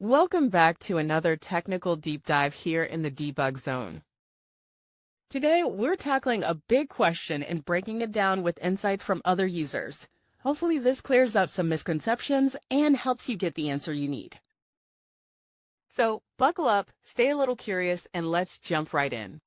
Welcome back to another technical deep dive here in the debug zone. Today, we're tackling a big question and breaking it down with insights from other users. Hopefully this clears up some misconceptions and helps you get the answer you need. So buckle up, stay a little curious, and let's jump right in.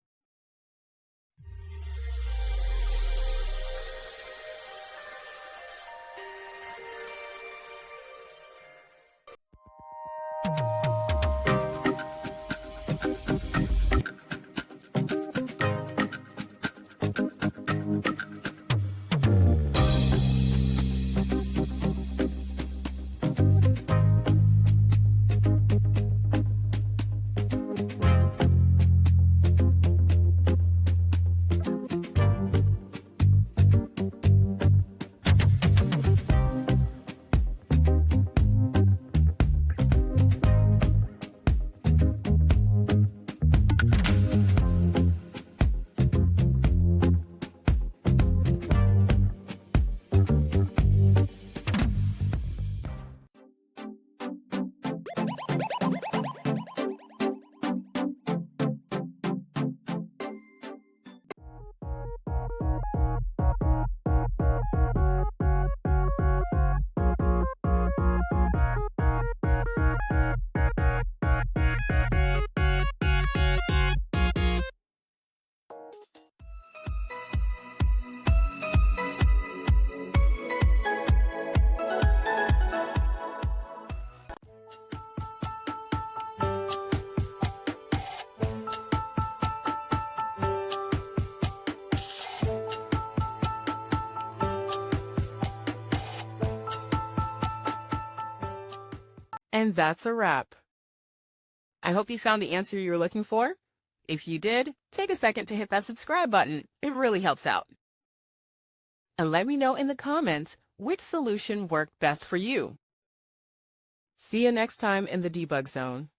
And that's a wrap. I hope you found the answer you were looking for. If you did, take a second to hit that subscribe button. It really helps out. And let me know in the comments which solution worked best for you. See you next time in the debug zone.